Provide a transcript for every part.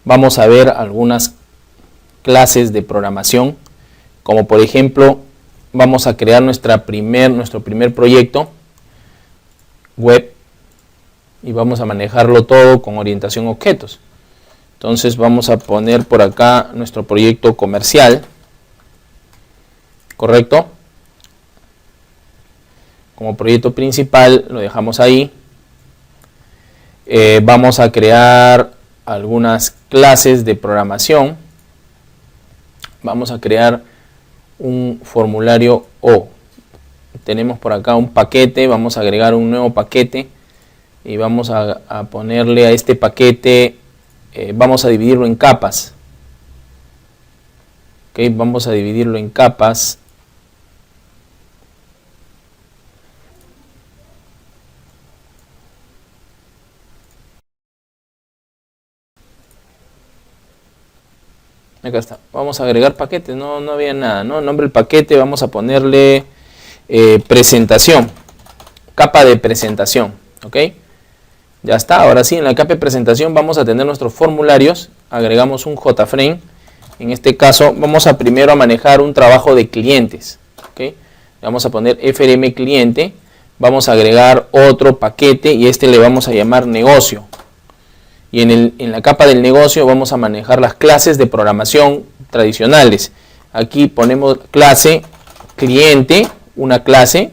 vamos a ver algunas clases de programación, como por ejemplo vamos a crear nuestro primer proyecto web y vamos a manejarlo todo con orientación a objetos. Entonces vamos a poner por acá nuestro proyecto comercial, ¿correcto? Como proyecto principal lo dejamos ahí. Vamos a crear algunas clases de programación. Vamos a crear un formulario O. Tenemos por acá un paquete, vamos a agregar un nuevo paquete y vamos a ponerle a este paquete, vamos a dividirlo en capas. Okay, vamos a dividirlo en capas. Acá está, vamos a agregar paquetes, no había nada, ¿no? Nombre del paquete, vamos a ponerle presentación, capa de presentación, ¿ok? Ya está, ahora sí, en la capa de presentación vamos a tener nuestros formularios, agregamos un JFrame, en este caso vamos a primero a manejar un trabajo de clientes, ¿ok? Vamos a poner FRM cliente, vamos a agregar otro paquete y este le vamos a llamar negocio. Y en la capa del negocio vamos a manejar las clases de programación tradicionales. Aquí ponemos clase cliente, una clase,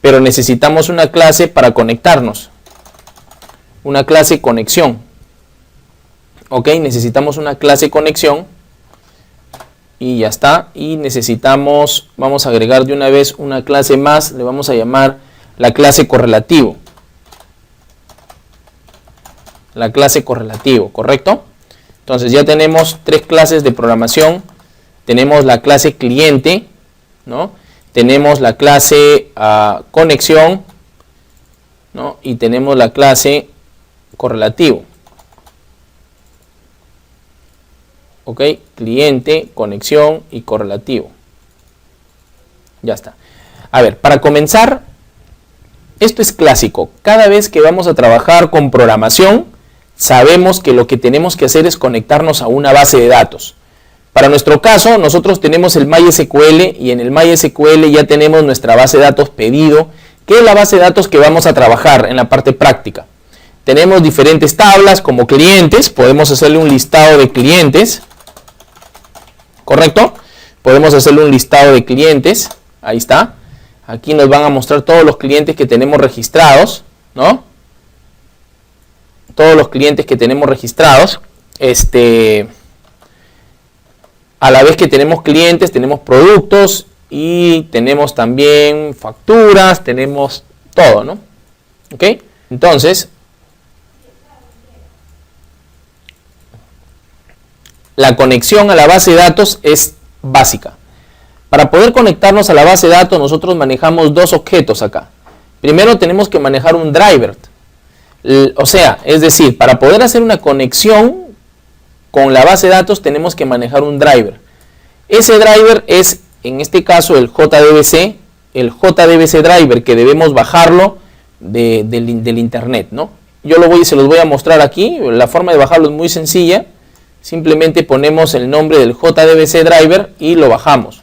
pero necesitamos una clase para conectarnos. Una clase conexión. Ok, necesitamos una clase conexión. Y ya está. Y necesitamos, vamos a agregar de una vez una clase más, le vamos a llamar la clase correlativo. La clase correlativo, ¿correcto? Entonces ya tenemos tres clases de programación. Tenemos la clase cliente, ¿no? Tenemos la clase conexión, ¿no? Y tenemos la clase correlativo. Ok, cliente, conexión y correlativo. Ya está. A ver, para comenzar, esto es clásico. Cada vez que vamos a trabajar con programación, sabemos que lo que tenemos que hacer es conectarnos a una base de datos. Para nuestro caso, nosotros tenemos el MySQL y en el MySQL ya tenemos nuestra base de datos pedido, que es la base de datos que vamos a trabajar en la parte práctica. Tenemos diferentes tablas como clientes, podemos hacerle un listado de clientes, ¿correcto? Podemos hacerle un listado de clientes, ahí está. Aquí nos van a mostrar todos los clientes que tenemos registrados, ¿no? Todos los clientes que tenemos registrados. A la vez que tenemos clientes, tenemos productos y tenemos también facturas, tenemos todo, ¿no? ¿Ok? Entonces, la conexión a la base de datos es básica. Para poder conectarnos a la base de datos, nosotros manejamos dos objetos acá. Primero tenemos que manejar un driver. O sea, es decir, para poder hacer una conexión con la base de datos tenemos que manejar un driver. Ese driver es, en este caso, el JDBC driver, que debemos bajarlo del internet, ¿no? Yo se los voy a mostrar aquí. La forma de bajarlo es muy sencilla. Simplemente ponemos el nombre del JDBC driver y lo bajamos.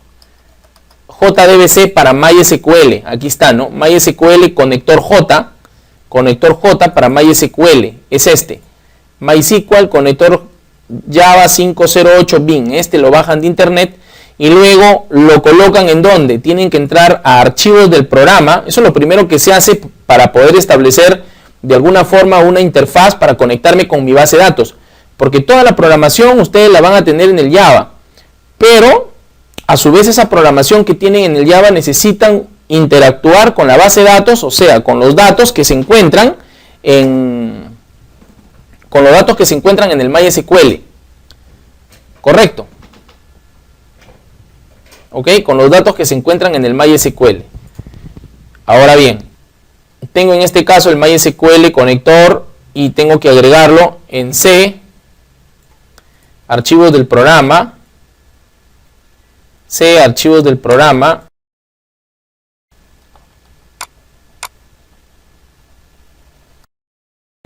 JDBC para MySQL, aquí está, ¿no? MySQL conector J para MySQL, es este. MySQL conector Java 508 bin, este lo bajan de internet y luego lo colocan en donde tienen que entrar a archivos del programa. Eso es lo primero que se hace para poder establecer de alguna forma una interfaz para conectarme con mi base de datos, porque toda la programación ustedes la van a tener en el Java, pero a su vez esa programación que tienen en el Java necesitan interactuar con la base de datos, o sea, con los datos que se encuentran en el MySQL. Correcto. Ok, con los datos que se encuentran en el MySQL. Ahora bien, tengo en este caso el MySQL conector y tengo que agregarlo en C, archivos del programa,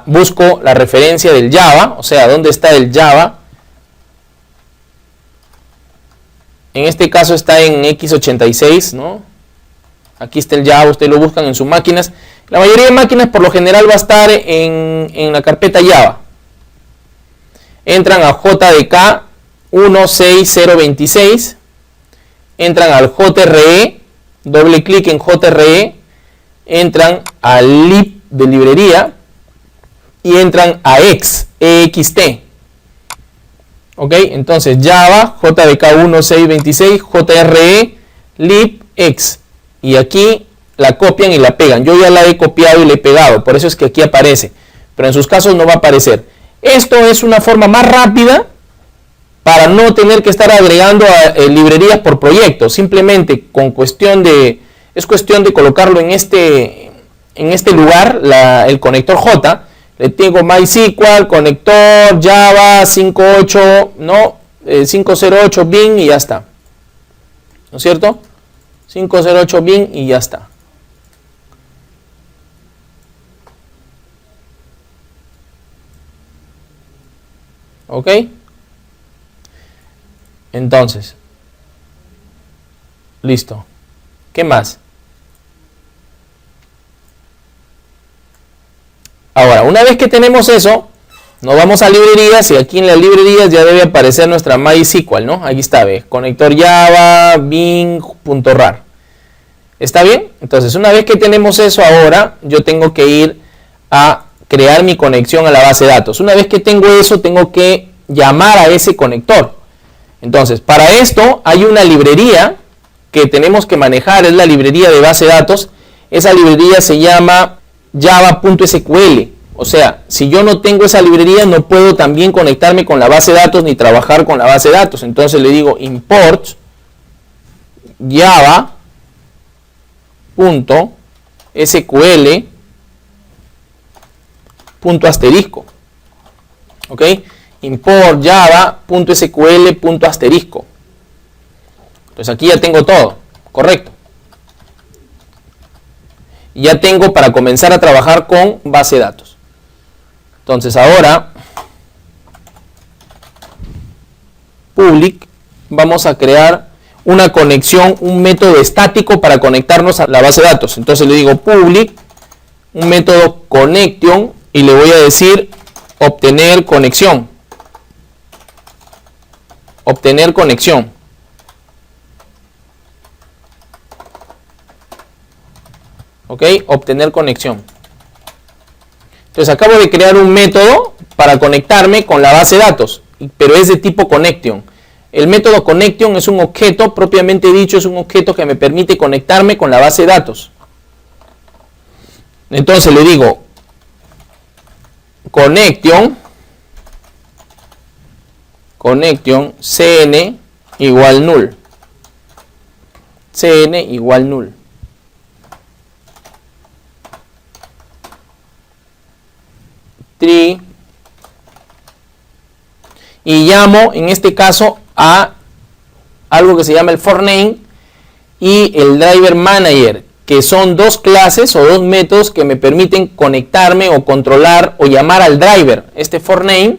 busco la referencia del Java, o sea, ¿dónde está el Java? En este caso está en x86, ¿no? Aquí está el Java, ustedes lo buscan en sus máquinas. La mayoría de máquinas por lo general va a estar en la carpeta Java. Entran a JDK 16026, entran al JRE, doble clic en JRE, entran al lib de librería y entran a EXT. Ok, entonces Java, JDK 1626, JRE, lib, ex. Y aquí la copian y la pegan. Yo ya la he copiado y la he pegado, por eso es que aquí aparece. Pero en sus casos no va a aparecer. Esto es una forma más rápida para no tener que estar agregando librerías por proyecto. Simplemente es cuestión de colocarlo en este lugar, el conector J. Le tengo MySQL, conector, Java, 508 bin y ya está. ¿No es cierto? 508 bin y ya está. ¿Ok? Entonces, listo. ¿Qué más? Ahora, una vez que tenemos eso, nos vamos a librerías y aquí en las librerías ya debe aparecer nuestra MySQL, ¿no? Aquí está, ¿ves? Conector Java, bin.rar. ¿Está bien? Entonces, una vez que tenemos eso ahora, yo tengo que ir a crear mi conexión a la base de datos. Una vez que tengo eso, tengo que llamar a ese conector. Entonces, para esto hay una librería que tenemos que manejar, es la librería de base de datos. Esa librería se llama java.sql. O sea, si yo no tengo esa librería, no puedo también conectarme con la base de datos ni trabajar con la base de datos. Entonces le digo import java.sql ***. ¿Ok? Import java.sql ***. Entonces aquí ya tengo todo, correcto. Ya tengo para comenzar a trabajar con base de datos. Entonces ahora, public, vamos a crear una conexión, un método estático para conectarnos a la base de datos. Entonces le digo public, un método connection y le voy a decir obtener conexión. Obtener conexión. ¿Ok? Obtener conexión. Entonces acabo de crear un método para conectarme con la base de datos, pero es de tipo connection. El método connection es un objeto, propiamente dicho, es un objeto que me permite conectarme con la base de datos. Entonces le digo connection cn igual null. Cn igual null. Tree. Y llamo en este caso a algo que se llama el forName y el driver manager, que son dos clases o dos métodos que me permiten conectarme o controlar o llamar al driver. Este forName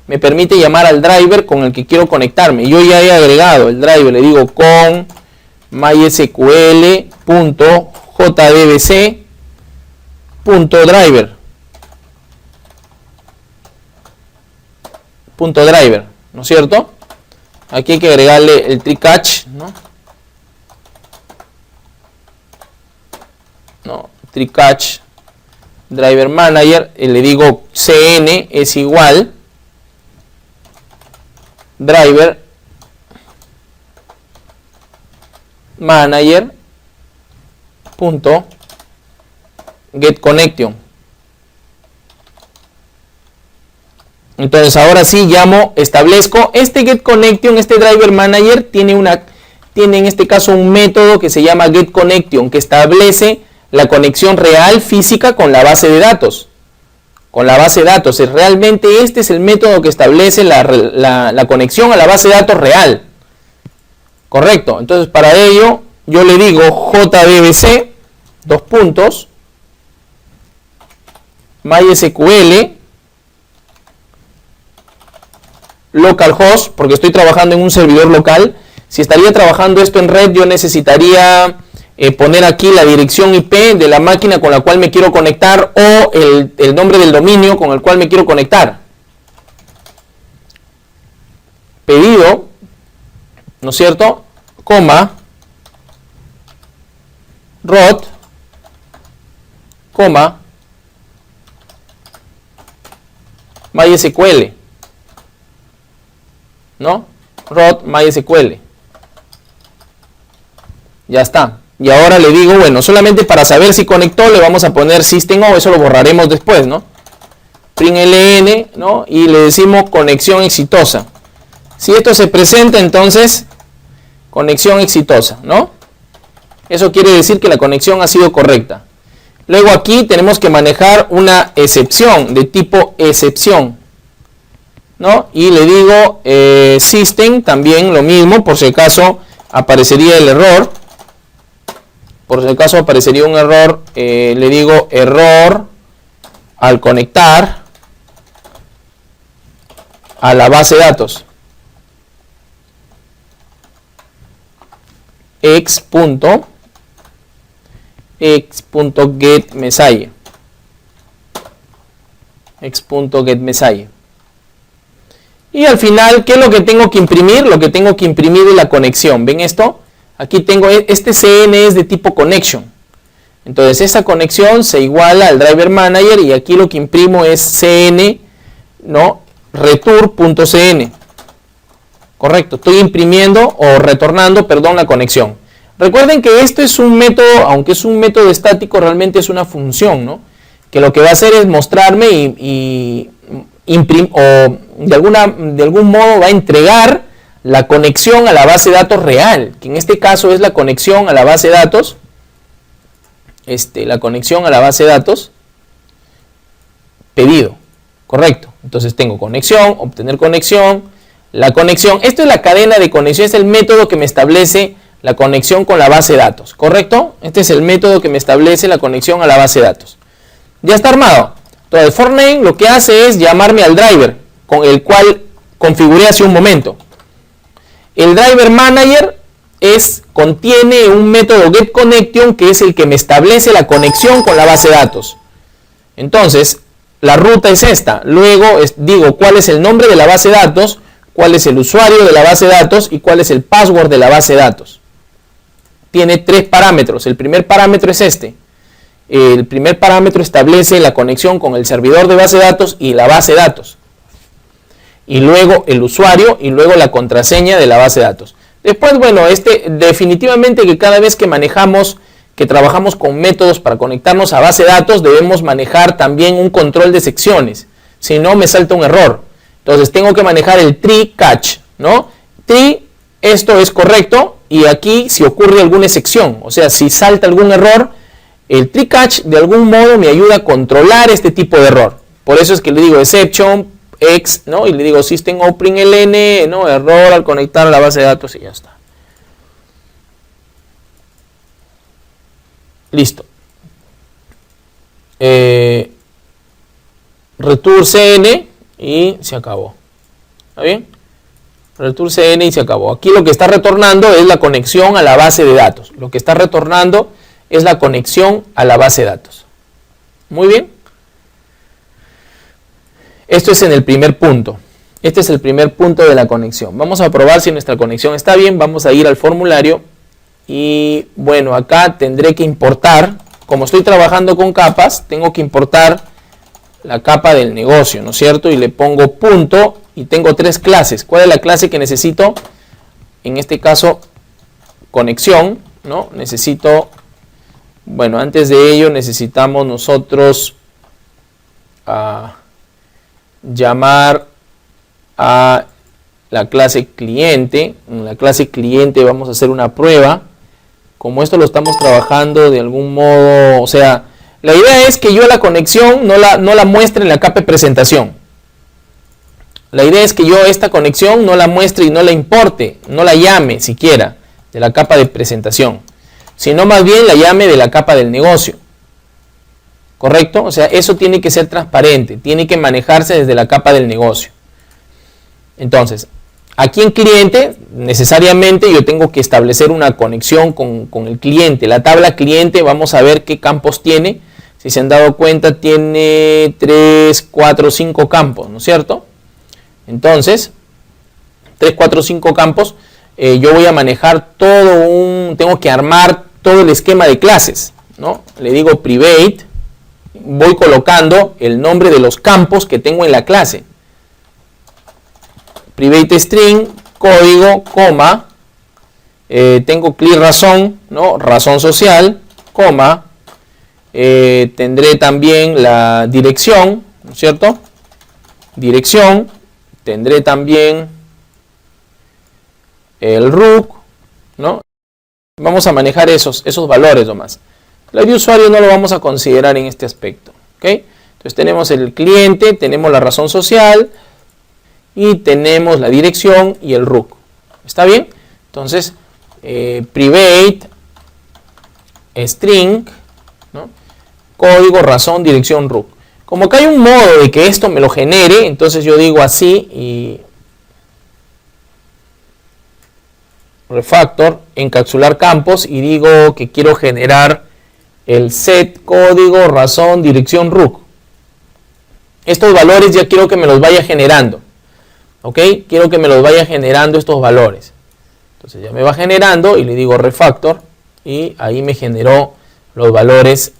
me permite llamar al driver con el que quiero conectarme. Yo ya he agregado el driver, le digo con mysql.jdbc.driver. .driver, ¿no es cierto? Aquí hay que agregarle el tree catch, tree catch driver manager, y le digo cn es igual driver manager punto get connection. Entonces ahora sí establezco este get connection, este driver manager tiene en este caso un método que se llama get connection, que establece la conexión real física con la base de datos. Realmente este es el método que establece la conexión a la base de datos real. Correcto. Entonces para ello yo le digo jdbc mysql localhost, porque estoy trabajando en un servidor local, Si estaría trabajando esto en red, yo necesitaría poner aquí la dirección IP de la máquina con la cual me quiero conectar o el nombre del dominio con el cual me quiero conectar. Pedido, ¿no es cierto? Coma, root, coma, MySQL, ¿no? Root MySQL. Ya está. Y ahora le digo, bueno, solamente para saber si conectó le vamos a poner system o, eso lo borraremos después, ¿no? Println, ¿no? Y le decimos conexión exitosa. Si esto se presenta, entonces conexión exitosa, ¿no? Eso quiere decir que la conexión ha sido correcta. Luego aquí tenemos que manejar una excepción de tipo excepción, ¿no? Y le digo system, también lo mismo, por si acaso aparecería el error. Por si acaso aparecería un error, le digo error al conectar a la base de datos. X.getMessage. X.getMessage. Y al final, ¿qué es lo que tengo que imprimir? Lo que tengo que imprimir es la conexión. ¿Ven esto? Aquí tengo, este CN es de tipo connection. Entonces esa conexión se iguala al driver manager y aquí lo que imprimo es CN, ¿no? Return.cn. Correcto, estoy imprimiendo o retornando, perdón, la conexión. Recuerden que esto es un método, aunque es un método estático, realmente es una función, ¿no? Que lo que va a hacer es mostrarme y o de algún modo va a entregar la conexión a la base de datos real, que en este caso es la conexión a la base de datos, la conexión a la base de datos pedido, correcto. Entonces tengo conexión, obtener conexión, la conexión, esto es la cadena de conexión, es el método que me establece la conexión con la base de datos, ¿correcto? Este es el método que me establece la conexión a la base de datos. Ya está armado. Entonces el forName lo que hace es llamarme al driver con el cual configuré hace un momento. El driver manager contiene un método getConnection que es el que me establece la conexión con la base de datos. Entonces la ruta es esta. Luego digo cuál es el nombre de la base de datos, cuál es el usuario de la base de datos y cuál es el password de la base de datos. Tiene 3 parámetros. El primer parámetro es este. El primer parámetro establece la conexión con el servidor de base de datos y la base de datos. Y luego el usuario y luego la contraseña de la base de datos. Después, bueno, definitivamente que cada vez que trabajamos con métodos para conectarnos a base de datos, debemos manejar también un control de secciones. Si no, me salta un error. Entonces tengo que manejar el tree catch, ¿no? Tree, esto es correcto, y aquí si ocurre alguna excepción, o sea, si salta algún error, el tree catch de algún modo me ayuda a controlar este tipo de error. Por eso es que le digo exception, X, ¿no? Y le digo system o println, ¿no? Error al conectar a la base de datos y ya está. Listo. Return CN y se acabó. ¿Está bien? Return CN y se acabó. Aquí lo que está retornando es la conexión a la base de datos. Lo que está retornando es la conexión a la base de datos. Muy bien. Esto es en el primer punto. Este es el primer punto de la conexión. Vamos a probar si nuestra conexión está bien. Vamos a ir al formulario. Y bueno, acá tendré que importar. Como estoy trabajando con capas, tengo que importar la capa del negocio, ¿no es cierto? Y le pongo punto y tengo 3 clases. ¿Cuál es la clase que necesito? En este caso, conexión, ¿no? Necesito, bueno, antes de ello necesitamos nosotros llamar a la clase cliente. En la clase cliente vamos a hacer una prueba. Como esto lo estamos trabajando de algún modo, o sea, la idea es que yo la conexión no la muestre en la capa de presentación. La idea es que yo esta conexión no la muestre y no la importe, no la llame siquiera de la capa de presentación, sino más bien la llame de la capa del negocio. ¿Correcto? O sea, eso tiene que ser transparente, tiene que manejarse desde la capa del negocio. Entonces, Aquí en cliente, necesariamente yo tengo que establecer una conexión con el cliente. La tabla cliente, vamos a ver qué campos tiene. Si se han dado cuenta, tiene 3, 4, 5 campos, ¿no es cierto? Entonces, 3, 4, 5 campos, yo voy a manejar tengo que armar todo el esquema de clases, ¿no? Le digo private, voy colocando el nombre de los campos que tengo en la clase. Private string, código, coma, tengo clear razón, ¿no? Razón social, coma, tendré también la dirección, ¿no es cierto? Dirección, tendré también el root, ¿no? Vamos a manejar esos valores nomás. La de usuario no lo vamos a considerar en este aspecto, ¿ok? Entonces tenemos el cliente, tenemos la razón social y tenemos la dirección y el root. ¿Está bien? Entonces, private string, ¿no? Código, razón, dirección, root. Como que hay un modo de que esto me lo genere, entonces yo digo así y refactor, encapsular campos y digo que quiero generar el set código, razón, dirección, root. Estos valores ya quiero que me los vaya generando. ¿Ok? Quiero que me los vaya generando estos valores. Entonces ya me va generando y le digo refactor y ahí me generó los valores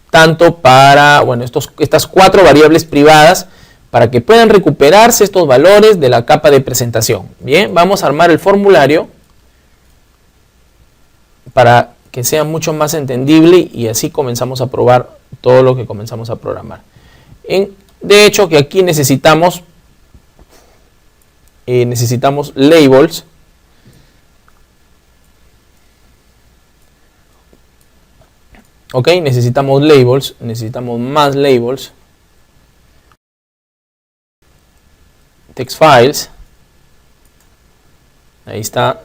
tanto para, bueno, estas 4 variables privadas para que puedan recuperarse estos valores de la capa de presentación. Bien, vamos a armar el formulario para que sea mucho más entendible y así comenzamos a probar todo lo que comenzamos a programar. De hecho, que aquí necesitamos labels. Ok, necesitamos labels, necesitamos más labels. Text files. Ahí está.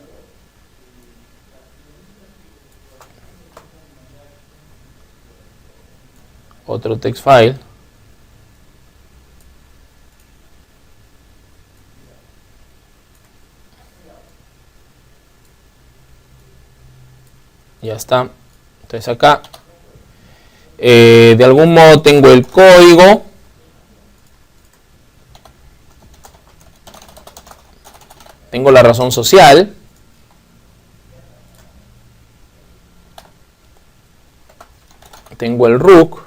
Otro text file. Ya está. Entonces acá de algún modo tengo el código. Tengo la razón social. Tengo el root.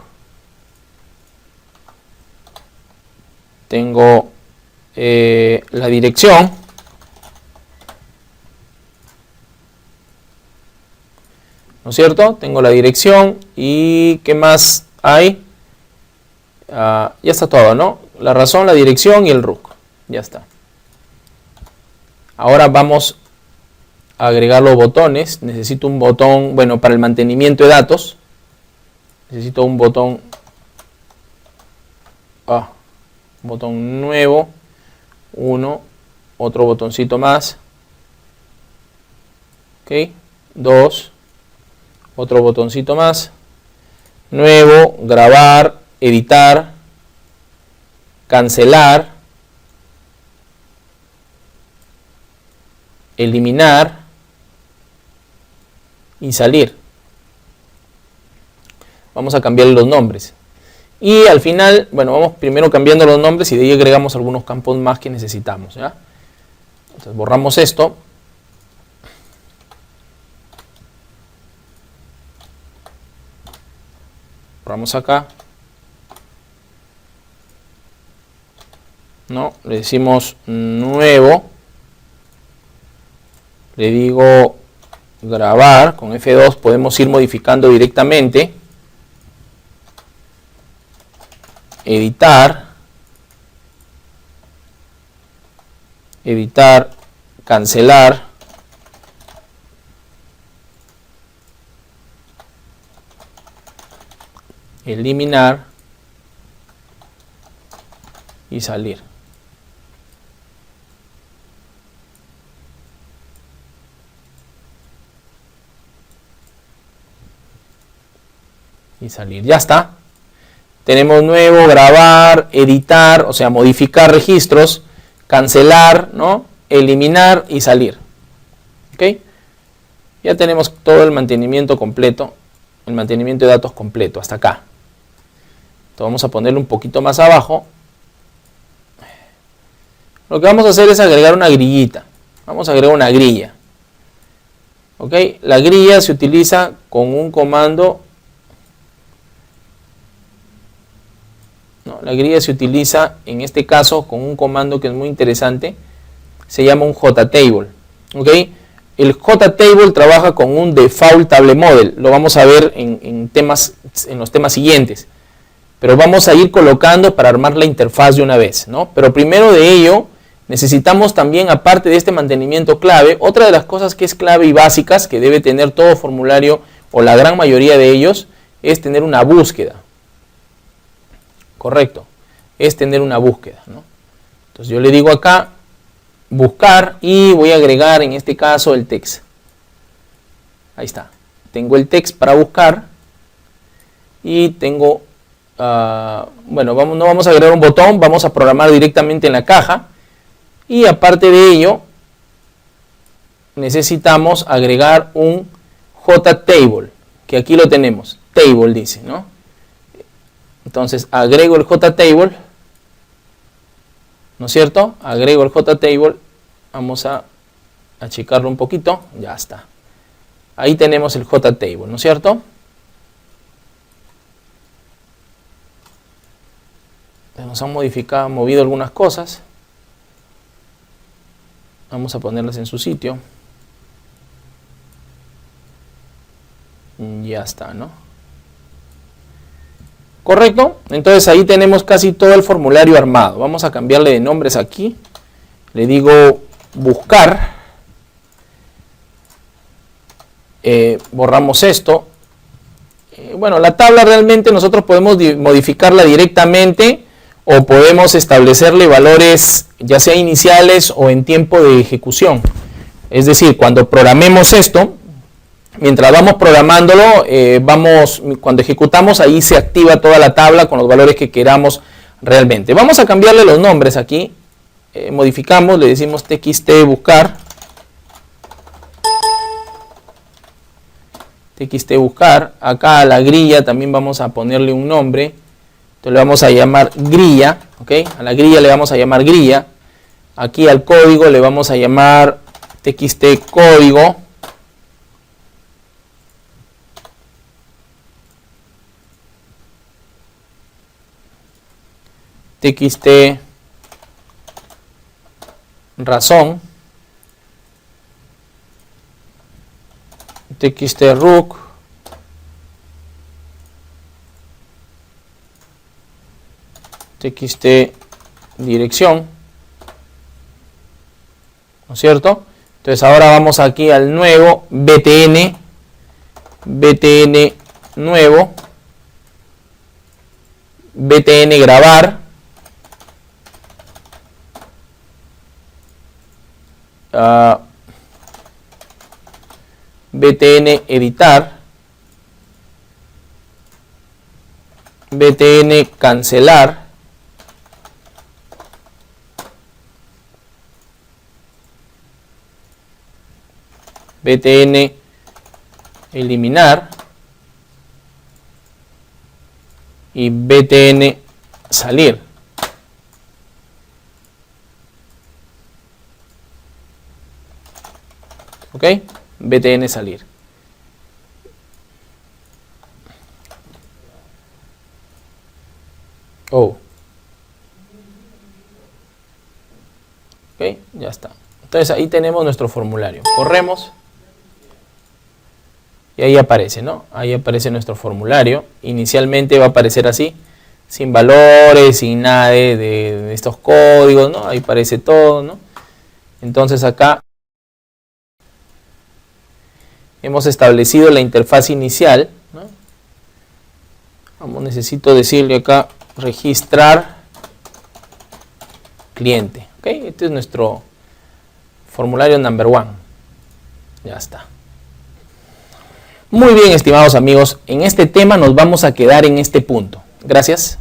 Tengo la dirección. ¿No es cierto? Tengo la dirección y ¿qué más hay? Ya está todo, ¿no? La razón, la dirección y el root. Ya está. Ahora vamos a agregar los botones. Necesito un botón, bueno, para el mantenimiento de datos. Necesito un botón, un botón nuevo, otro botoncito más. Ok, 2. Otro botoncito más, nuevo, grabar, editar, cancelar, eliminar y salir. Vamos a cambiar los nombres. Y al final, bueno, vamos primero cambiando los nombres y de ahí agregamos algunos campos más que necesitamos, ¿ya? Entonces borramos esto. Borramos acá. No, le decimos nuevo. Le digo grabar. Con F2 podemos ir modificando directamente. Editar. Editar. Cancelar. Eliminar y salir. Y salir. Ya está. Tenemos nuevo, grabar, editar, o sea, modificar registros, cancelar, ¿no? eliminar y salir. ¿Ok? Ya tenemos todo el mantenimiento completo, el mantenimiento de datos completo, hasta acá. Entonces vamos a ponerlo un poquito más abajo. Lo que vamos a hacer es agregar una grillita. Vamos a agregar una grilla. ¿Ok? La grilla se utiliza con un comando. No, la grilla se utiliza en este caso con un comando que es muy interesante. Se llama un JTable. ¿Ok? El JTable trabaja con un default table model. Lo vamos a ver en los temas siguientes. Pero vamos a ir colocando para armar la interfaz de una vez, ¿no? Pero primero de ello, necesitamos también, aparte de este mantenimiento clave, otra de las cosas que es clave y básicas que debe tener todo formulario, o la gran mayoría de ellos, es tener una búsqueda. Correcto. Es tener una búsqueda, ¿no? Entonces yo le digo acá, buscar, y voy a agregar en este caso el text. Ahí está. Tengo el text para buscar y tengo, bueno, no vamos a agregar un botón, vamos a programar directamente en la caja. Y aparte de ello, necesitamos agregar un JTable, que aquí lo tenemos, table dice, ¿no? Entonces agrego el JTable, ¿no es cierto? Agrego el JTable, vamos a achicarlo un poquito, ya está. Ahí tenemos el JTable, ¿no es cierto? Nos han movido algunas cosas. Vamos a ponerlas en su sitio. Ya está, ¿no? Correcto. Entonces ahí tenemos casi todo el formulario armado. Vamos a cambiarle de nombres aquí. Le digo buscar. Borramos esto. Bueno, la tabla realmente nosotros podemos modificarla directamente o podemos establecerle valores ya sea iniciales o en tiempo de ejecución. Es decir, cuando programemos esto, mientras vamos programándolo, cuando ejecutamos ahí se activa toda la tabla con los valores que queramos realmente. Vamos a cambiarle los nombres aquí. Modificamos, le decimos txt buscar. Txt buscar. Acá a la grilla también vamos a ponerle un nombre. Entonces le vamos a llamar grilla, ¿ok? A la grilla le vamos a llamar grilla. Aquí al código le vamos a llamar txt código. Txt razón. Txt rook. Txt dirección, ¿no es cierto? Entonces ahora vamos aquí al nuevo btn nuevo, btn grabar, btn editar, btn cancelar, btn eliminar y btn salir. ¿Ok? btn salir. Oh. Ok, ya está. Entonces ahí tenemos nuestro formulario. Corremos. Y ahí aparece, ¿no? Ahí aparece nuestro formulario. Inicialmente va a aparecer así, sin valores, sin nada de estos códigos, ¿no? Ahí aparece todo, ¿no? Entonces acá hemos establecido la interfaz inicial, ¿no? Necesito decirle acá, registrar cliente. ¿Ok? Este es nuestro formulario number one. Ya está. Muy bien, estimados amigos, en este tema nos vamos a quedar en este punto. Gracias.